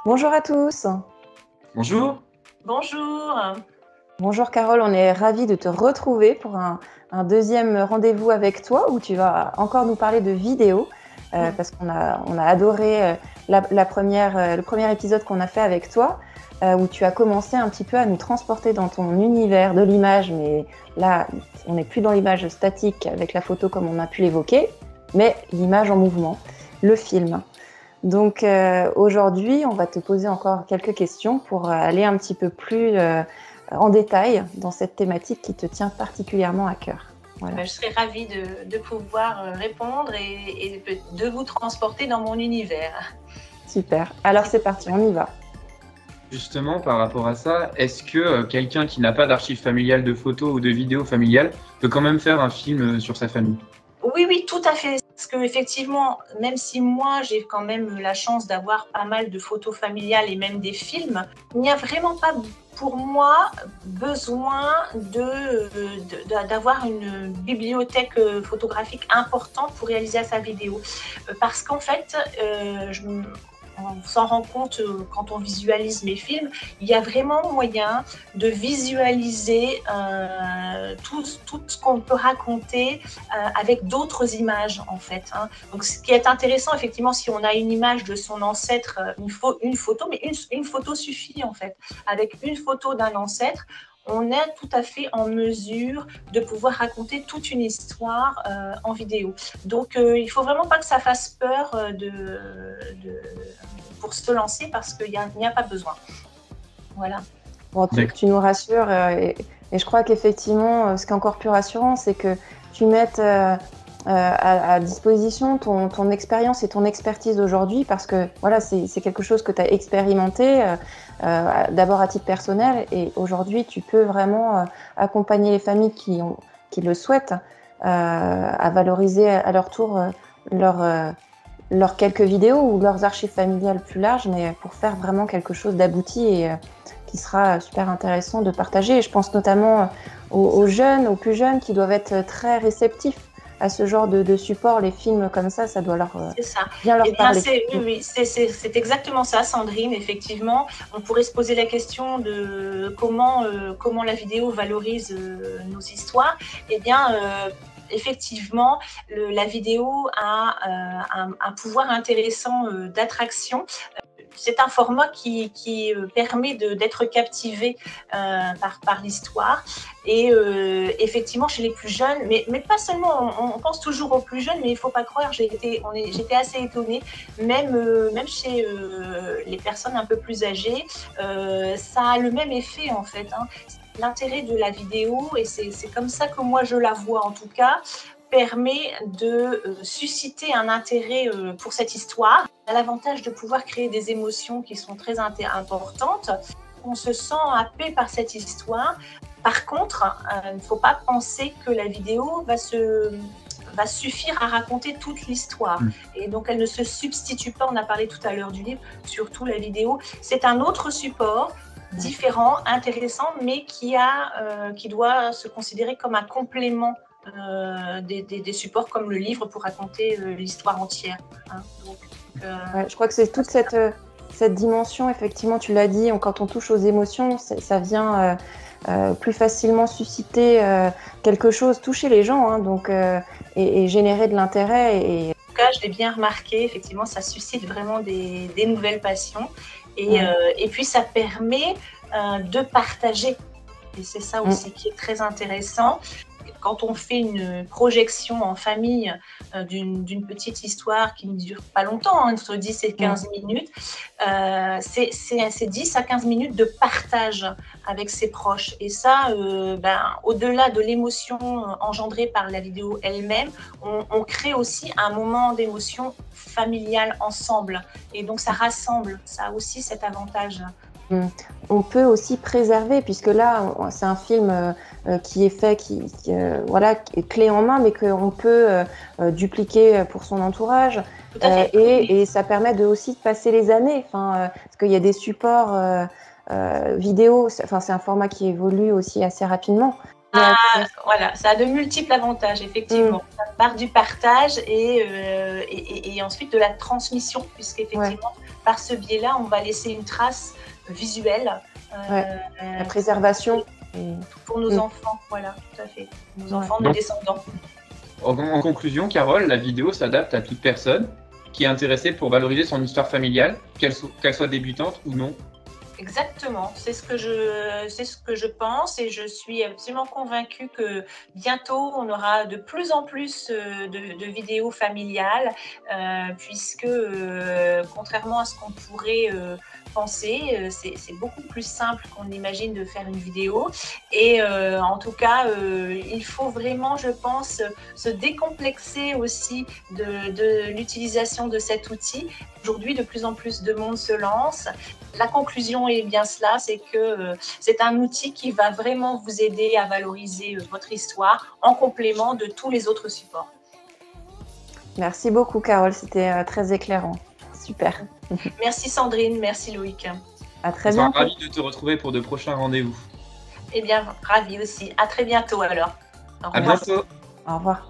Bonjour à tous. Bonjour. Bonjour. Bonjour Carole, on est ravis de te retrouver pour un deuxième rendez-vous avec toi où tu vas encore nous parler de vidéos parce qu'on a adoré le premier épisode qu'on a fait avec toi où tu as commencé un petit peu à nous transporter dans ton univers de l'image, mais là on n'est plus dans l'image statique avec la photo comme on a pu l'évoquer, mais l'image en mouvement, le film. Donc aujourd'hui, on va te poser encore quelques questions pour aller un petit peu plus en détail dans cette thématique qui te tient particulièrement à cœur. Voilà. Je serais ravie de pouvoir répondre et de vous transporter dans mon univers. Super. Alors c'est parti, on y va. Justement, par rapport à ça, est-ce que quelqu'un qui n'a pas d'archives familiales de photos ou de vidéos familiales peut quand même faire un film sur sa famille ? Oui, tout à fait. Parce qu'effectivement, même si moi, j'ai quand même la chance d'avoir pas mal de photos familiales et même des films, il n'y a vraiment pas, pour moi, besoin d'avoir une bibliothèque photographique importante pour réaliser sa vidéo. Parce qu'en fait, on s'en rend compte quand on visualise mes films, il y a vraiment moyen de visualiser tout ce qu'on peut raconter avec d'autres images en fait. Donc ce qui est intéressant effectivement, si on a une image de son ancêtre, une photo, mais une photo suffit en fait. Avec une photo d'un ancêtre, on est tout à fait en mesure de pouvoir raconter toute une histoire en vidéo. Donc il ne faut vraiment pas que ça fasse peur pour se lancer parce qu'il n'y a pas besoin. Voilà. Bon, tu nous rassures et je crois qu'effectivement, ce qui est encore plus rassurant, c'est que tu mettes à disposition ton expérience et ton expertise d'aujourd'hui parce que voilà, c'est quelque chose que tu as expérimenté d'abord à titre personnel et aujourd'hui, tu peux vraiment accompagner les familles qui le souhaitent à valoriser à leur tour leurs quelques vidéos ou leurs archives familiales plus larges, mais pour faire vraiment quelque chose d'abouti et qui sera super intéressant de partager. Et je pense notamment aux jeunes, aux plus jeunes qui doivent être très réceptifs à ce genre de support. Les films comme ça doit bien leur parler. C'est exactement ça, Sandrine, effectivement. On pourrait se poser la question de comment la vidéo valorise nos histoires. Eh bien, effectivement, la vidéo a un pouvoir intéressant d'attraction. C'est un format qui permet d'être captivé par l'histoire. Et effectivement, chez les plus jeunes, mais pas seulement, on pense toujours aux plus jeunes, mais il ne faut pas croire, j'étais assez étonnée, même chez les personnes un peu plus âgées, ça a le même effet en fait. L'intérêt de la vidéo, et c'est comme ça que moi je la vois en tout cas, permet de susciter un intérêt pour cette histoire. On a l'avantage de pouvoir créer des émotions qui sont très importantes. On se sent happé par cette histoire. Par contre, il ne faut pas penser que la vidéo va suffire à raconter toute l'histoire. Et donc, elle ne se substitue pas, on a parlé tout à l'heure du livre, surtout la vidéo. C'est un autre support différent, intéressant, mais qui doit se considérer comme un complément des supports comme le livre pour raconter l'histoire entière. Je crois que c'est toute cette dimension, effectivement, tu l'as dit, quand on touche aux émotions, ça vient plus facilement susciter quelque chose, toucher les gens, et générer de l'intérêt. En tout cas, je l'ai bien remarqué, effectivement, ça suscite vraiment des nouvelles passions. Et puis, ça permet de partager. Et c'est ça aussi qui est très intéressant. Quand on fait une projection en famille d'une petite histoire qui ne dure pas longtemps, entre 10 et 15 minutes, c'est 10 à 15 minutes de partage avec ses proches. Et ça, au-delà de l'émotion engendrée par la vidéo elle-même, on crée aussi un moment d'émotion familiale ensemble. Et donc, ça rassemble. Ça a aussi cet avantage. On peut aussi préserver, puisque là, c'est un film qui est fait, qui est clé en main, mais qu'on peut dupliquer pour son entourage. Et ça permet aussi de passer les années. Parce qu'il y a des supports vidéo, c'est un format qui évolue aussi assez rapidement. Voilà, ça a de multiples avantages, effectivement. Ça part du partage et ensuite de la transmission, puisqu'effectivement, par ce biais-là, on va laisser une trace visuelle. La préservation. Pour nos enfants, voilà, tout à fait. Nos enfants, nos descendants. En conclusion, Carole, la vidéo s'adapte à toute personne qui est intéressée pour valoriser son histoire familiale, qu'elle soit débutante ou non. Exactement, c'est ce que je pense et je suis absolument convaincue que bientôt on aura de plus en plus de vidéos familiales puisque contrairement à ce qu'on pourrait penser, c'est beaucoup plus simple qu'on imagine de faire une vidéo et en tout cas il faut vraiment, je pense, se décomplexer aussi de l'utilisation de cet outil. Aujourd'hui, de plus en plus de monde se lance. La conclusion est bien cela, c'est que c'est un outil qui va vraiment vous aider à valoriser votre histoire en complément de tous les autres supports. Merci beaucoup, Carole, c'était très éclairant. Super. Merci Sandrine, merci Loïc. À très bientôt. Ravi de te retrouver pour de prochains rendez-vous. Eh bien, ravi aussi. À très bientôt alors. À bientôt. Au revoir.